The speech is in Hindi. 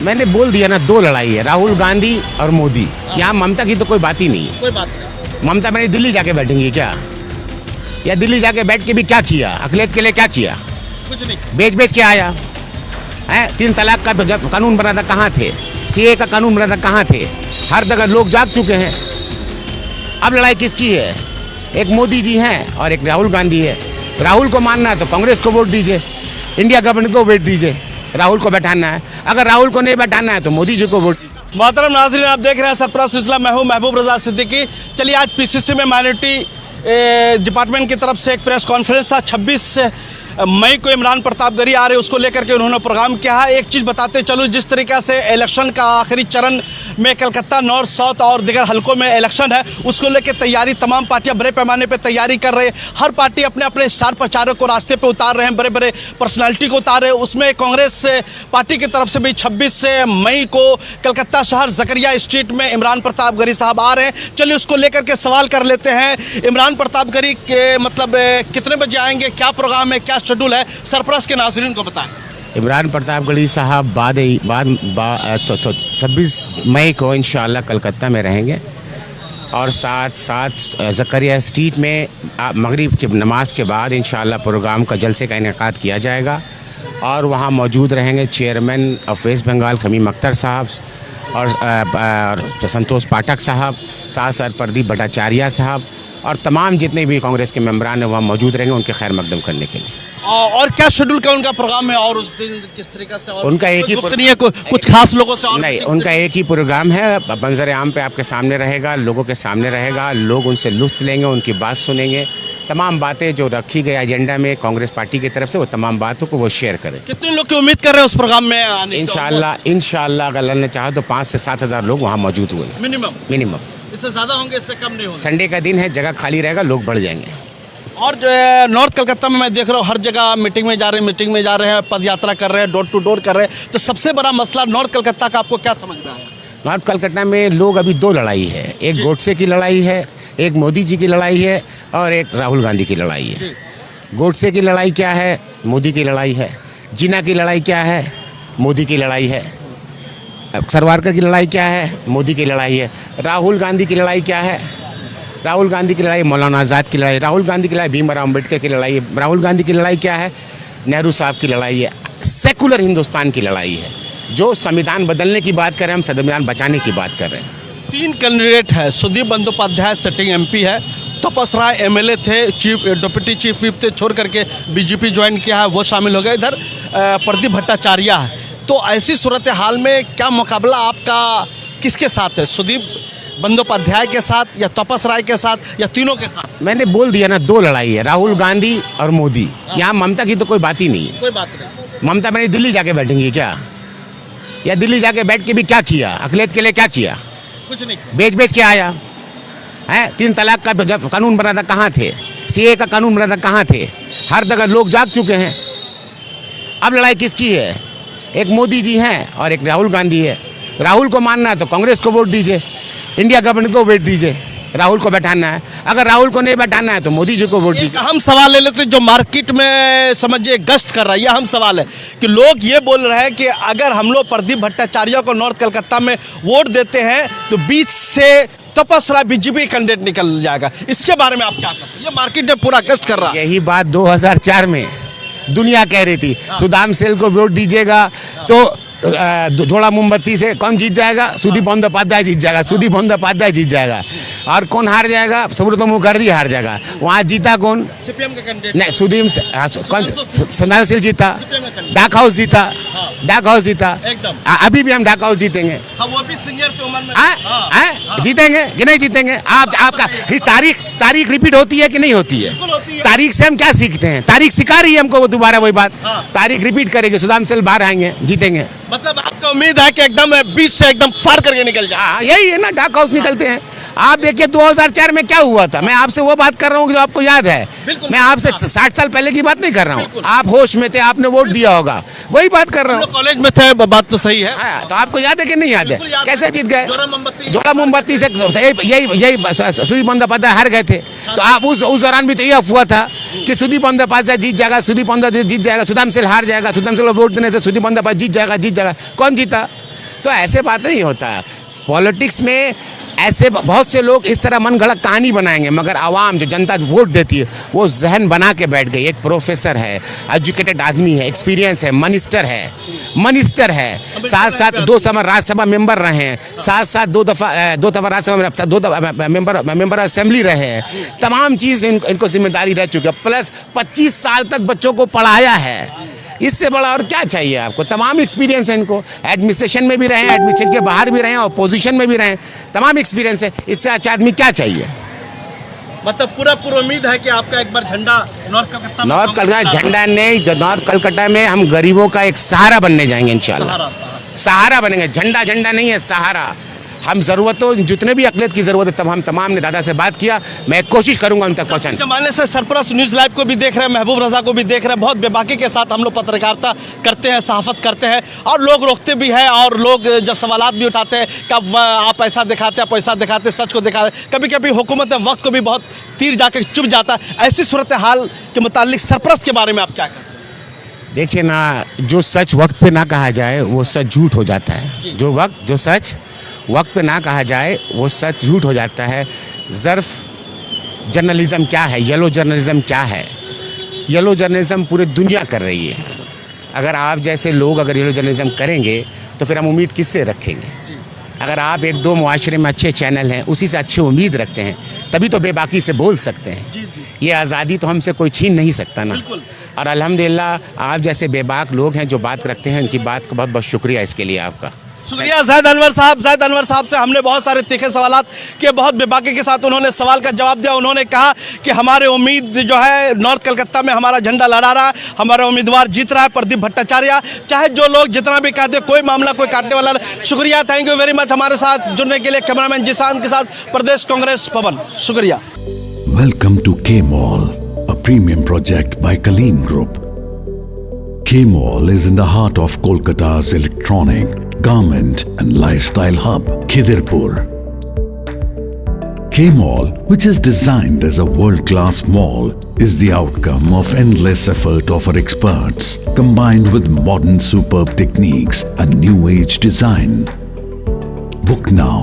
मैंने बोल दिया ना, दो लड़ाई है, राहुल गांधी और मोदी। यहाँ ममता की तो कोई बात ही नहीं है। कोई बात नहीं। ममता मेरी दिल्ली जाके बैठेंगी क्या? या दिल्ली जाके बैठ के भी क्या किया? अखिलेश के लिए क्या किया? कुछ नहीं। बेच बेच के आया है। 3 तलाक का जब कानून बना था कहाँ थे? सीए का कानून बना था कहाँ थे? हर जगह लोग जाग चुके हैं। अब लड़ाई किसकी है? एक मोदी जी हैं और एक राहुल गांधी है। राहुल को मानना है तो कांग्रेस को वोट दीजिए, इंडिया गवर्नमेंट को वोट दीजिए। राहुल को बैठाना है, अगर राहुल को नहीं बैठाना है तो मोदी जी को वोट। मोहतरम नाज़रीन, आप देख रहे हैं सरप्राइज सिलसिला। मैं हूं महबूब रजा सिद्दीकी। चलिए, आज पीसीसी में माइनॉरिटी डिपार्टमेंट की तरफ से एक प्रेस कॉन्फ्रेंस था। 26 मई को इमरान प्रताप गरी आ रहे, उसको लेकर के उन्होंने प्रोग्राम किया है। एक चीज़ बताते चलूँ, जिस तरीके से इलेक्शन का आखिरी चरण में कलकत्ता नॉर्थ साउथ और दिगर हलकों में इलेक्शन है, उसको लेकर तैयारी तमाम पार्टियां बड़े पैमाने पे तैयारी कर रहे हैं। हर पार्टी अपने अपने स्टार प्रचारक को रास्ते पे उतार रहे हैं, बड़े बड़े पर्सनालिटी को उतार रहे हैं। उसमें कांग्रेस पार्टी की तरफ से भी 26 मई को कलकत्ता शहर जकरिया स्ट्रीट में इमरान प्रताप गरी साहब आ रहे हैं। चलिए, उसको लेकर के सवाल कर लेते हैं। इमरान प्रताप गरी के मतलब कितने बजे आएंगे, क्या प्रोग्राम है, क्या शेड्यूल है, सरप्राइज के नाज़रीन को बताएं। इमरान प्रताप गढ़ी साहब 26 मई को इंशाल्लाह कलकत्ता में रहेंगे और साथ ज़करिया स्ट्रीट में मगरिब की नमाज के बाद इंशाल्लाह प्रोग्राम का जलसे का इनेकाद किया जाएगा और वहाँ मौजूद रहेंगे चेयरमैन ऑफ वेस्ट बंगाल शमीम अख्तर साहब और संतोष पाठक साहब, साथ प्रदीप भट्टाचार्य साहब और तमाम जितने भी कांग्रेस के मेंबरान हैं वहाँ मौजूद रहेंगे उनके खैर मकदम करने के लिए। और क्या शेड्यूल का उनका प्रोग्राम है और उस दिन किस तरीके से? और उनका एक ही कुछ खास लोगों से और नहीं, उनका एक ही प्रोग्राम है, मंजर आम पे आपके सामने रहेगा, लोगों के सामने रहेगा, लोग उनसे लुत्फ लेंगे, उनकी बात सुनेंगे। तमाम बातें जो रखी गई एजेंडा में कांग्रेस पार्टी की तरफ से, वो तमाम बातों को वो शेयर करें। कितने लोग की उम्मीद कर रहे हैं उस प्रोग्राम में आने? इंशाल्लाह अगर अल्लाह ने चाहा तो 5 से 7 हज़ार लोग वहाँ मौजूद हुए मिनिमम। इससे ज़्यादा होंगे, इससे कम नहीं होंगे। संडे का दिन है, जगह खाली रहेगा, लोग बढ़ जाएंगे। और जो है नॉर्थ कलकत्ता में मैं देख रहा हूँ हर जगह मीटिंग में जा रहे हैं, पद यात्रा कर रहे हैं, डोर टू डोर कर रहे हैं। तो सबसे बड़ा मसला नॉर्थ कलकत्ता का आपको क्या समझ में आया? नॉर्थ कलकत्ता में लोग अभी 2 लड़ाई है, एक गोडसे की लड़ाई है, एक मोदी जी की लड़ाई है और एक राहुल गांधी की लड़ाई है। गोडसे की लड़ाई क्या है? मोदी की लड़ाई है। जिन्ना की लड़ाई क्या है? मोदी की लड़ाई है। सावरकर की लड़ाई क्या है? मोदी की लड़ाई है। राहुल गांधी की लड़ाई क्या है? राहुल गांधी की लड़ाई मौलाना आज़ाद की लड़ाई, राहुल गांधी की लड़ाई भीमराव अम्बेडकर की लड़ाई है, राहुल गांधी की लड़ाई क्या है? नेहरू साहब की लड़ाई है। सेकुलर हिंदुस्तान की लड़ाई है। जो संविधान बदलने की बात कर रहे हैं, हम संविधान बचाने की बात कर रहे हैं। 3 कैंडिडेट है। सुदीप बंदोपाध्याय सिटिंग एमपी है, तपस राय एमएलए थे, डिप्टी चीफ व्हिप थे, छोड़ करके बीजेपी ज्वाइन किया है, वो शामिल हो गए। इधर प्रदीप भट्टाचार्य है। तो ऐसी सूरत हाल में क्या मुकाबला आपका किसके साथ है? सुदीप बंदोपाध्याय के साथ या तपस राय के साथ या तीनों के साथ? मैंने बोल दिया ना, 2 लड़ाई है, राहुल गांधी और मोदी। यहाँ ममता की तो कोई बात ही नहीं है। कोई बात नहीं। ममता मेरी दिल्ली जाके बैठेंगी क्या? या दिल्ली जाके बैठ के भी क्या किया? अखिलेश के लिए क्या किया? कुछ नहीं। बेच बेच के आया है। 3 तलाक का जब कानून बना था कहाँ थे? सीए का कानून बना था कहाँ थे? हर जगह लोग जाग चुके हैं। अब लड़ाई किसकी है? एक मोदी जी हैं और एक राहुल गांधी है। राहुल को मानना है तो कांग्रेस को वोट दीजिए, इंडिया गवर्नमेंट को वोट दीजिए। राहुल को बैठाना है, अगर राहुल को नहीं बैठाना है तो मोदी जी को वोट दीजिए। हम सवाल ले लेते, जो मार्केट में समझिए गश्त कर रहा है, यह हम सवाल है कि लोग ये बोल रहे हैं कि अगर हम लोग प्रदीप भट्टाचार्य को नॉर्थ कलकत्ता में वोट देते हैं तो बीच से तपस राय बीजेपी कैंडिडेट निकल जाएगा। इसके बारे में आप क्या कहते हैं? ये मार्केट में पूरा गश्त कर रहा है। यही बात 2004 में दुनिया कह रही थी। सुदाम सेल को वोट दीजिएगा तो झोला मोमबत्ती से कौन जीत जाएगा? सुदीप बंदोपाध्याय जीत जाएगा, सुदीप बंदोपाध्याय जीत जाएगा। और कौन हार जाएगा? सुब्रतो मुखर्जी हार जाएगा। वहाँ जीता कौन? सीपीएम का कैंडिडेट नहीं, सुदाम सेल जीता, डाक हाउस जीता, डाक हाउस जीता। अभी भी हम डाक हाउस जीतेंगे। वो भी सीनियर की उम्र में जीतेंगे कि नहीं जीतेंगे? आपका तारीख रिपीट होती है कि नहीं होती है? तारीख से हम क्या सीखते हैं? तारीख सिखा रही है हमको, वो दोबारा वही बात। तारीख रिपीट करेगी, सुदाम सेल बाहर आएंगे, जीतेंगे। मतलब आपका उम्मीद है कि एकदम बीच से एकदम फार करके निकल जाए? यही है ना, डाक हाउस निकलते हैं। आप देखिए 2004 में क्या हुआ था। मैं आपसे वो बात कर रहा हूँ जो आपको याद है। मैं आपसे 60 साल पहले की बात नहीं कर रहा हूँ। आप होश में थे, आपने वोट दिया होगा, वही बात कर रहा हूँ। कॉलेज में थे, बात तो सही है। तो आपको याद है कि नहीं याद है? कैसे जीत गए? जोड़ा मोमबत्ती से। यही सुदीप बंदोपाध्याय हार गए थे। तो आप उस दौरान भी तो ये अफवाह था कि सुदीप बंदोपाध्याय जीत जाएगा, सुदीप बंदोपाध्याय जीत जाएगा, सुदाम सेल हार जाएगा, सुदाम सेल को वोट देने से सुदीप बंदोपाध्याय जीत जाएगा। कौन जीता? तो ऐसे बात नहीं होता। पॉलिटिक्स में ऐसे बहुत से लोग इस तरह मन गढ़ंत कहानी बनाएंगे, मगर आवाम जो जनता वोट देती है वो जहन बना के बैठ गई। एक प्रोफेसर है, एजुकेटेड आदमी है, एक्सपीरियंस है, मिनिस्टर है, साथ साथ 2 समय राज्यसभा मेंबर रहे हैं, साथ साथ 2 दफ़ा राज्यसभा 2 दफ़ा मेंबर असेंबली रहे हैं। तमाम चीज़ इनको जिम्मेदारी रह चुकी है। प्लस 25 साल तक बच्चों को पढ़ाया है। इससे बड़ा और क्या चाहिए आपको? तमाम एक्सपीरियंस है इनको। एडमिनिस्ट्रेशन में भी रहे हैं, एडमिनिस्ट्रेशन के बाहर भी रहे हैं, अपोजिशन में भी रहे हैं। तमाम एक्सपीरियंस है। इससे अच्छा आदमी क्या चाहिए? मतलब पूरा उम्मीद है कि आपका एक बार झंडा नॉर्थ कलकत्ता झंडा नहीं, जो नॉर्थ कलकत्ता में हम गरीबों का एक सहारा बनने जाएंगे इंशाल्लाह। सहारा बनेंगे। झंडा नहीं है, सहारा। हम ज़रूरतों जितने भी अकलियत की ज़रूरत है तमाम ने दादा से बात किया। मैं कोशिश करूंगा उन तक पहुँचाने। जमाने से सरपरस्त न्यूज़ लाइव को भी देख रहे हैं, महबूब रजा को भी देख रहे हैं। बहुत बेबाकी के साथ हम लोग पत्रकारिता करते हैं, सहाफ़त करते हैं, और लोग रोकते भी हैं और लोग जब सवालात भी उठाते हैं कि आप पैसा दिखाते, सच को दिखाते। कभी कभी हुकूमत वक्त को भी बहुत तीर जाके चुभ जाता है। ऐसी सूरत हाल के मुतालिक सरपरस्त के बारे में आप क्या कहते हैं? देखिए ना, जो सच वक्त पे ना कहा जाए वो सच झूठ हो जाता है। जो सच वक्त पे ना कहा जाए वो सच झूठ हो जाता है। ज़र्फ जर्नलिज़म क्या है, येलो जर्नलिज़म क्या है? येलो जर्नलिज़म पूरी दुनिया कर रही है। अगर आप जैसे लोग अगर येलो जर्नलिज़म करेंगे तो फिर हम उम्मीद किससे रखेंगे? अगर आप 1-2 मुआशरे में अच्छे चैनल हैं, उसी से अच्छी उम्मीद रखते हैं, तभी तो बेबाकी से बोल सकते हैं। ये आज़ादी तो हमसे कोई छीन नहीं सकता ना। और अल्हम्दुलिल्लाह आप जैसे बेबाक लोग हैं जो बात रखते हैं, उनकी बात को बहुत बहुत शुक्रिया इसके लिए आपका। शुक्रिया ज़ैद अनवर साहब से हमने बहुत सारे तीखे सवालात किए। बहुत बेबाकी के साथ उन्होंने सवाल का जवाब दिया। उन्होंने कहा कि हमारे उम्मीद जो है नॉर्थ कलकत्ता में हमारा झंडा लहरा रहा है, हमारा उम्मीदवार जीत रहा है प्रदीप भट्टाचार्य। चाहे जो लोग जितना भी कह दे, कोई मामला कोई काटने वाला नहीं। शुक्रिया, थैंक यू वेरी मच हमारे साथ जुड़ने के लिए। कैमरामैन जिसान के साथ प्रदेश कांग्रेस पवन, शुक्रिया। Welcome to K mall, a premium project by Kaleen group. K-Mall is in the heart of Kolkata's electronic, garment and lifestyle hub, Khidirpur. K-Mall, which is designed as a world-class mall, is the outcome of endless effort of our experts, combined with modern superb techniques and new age design. Book now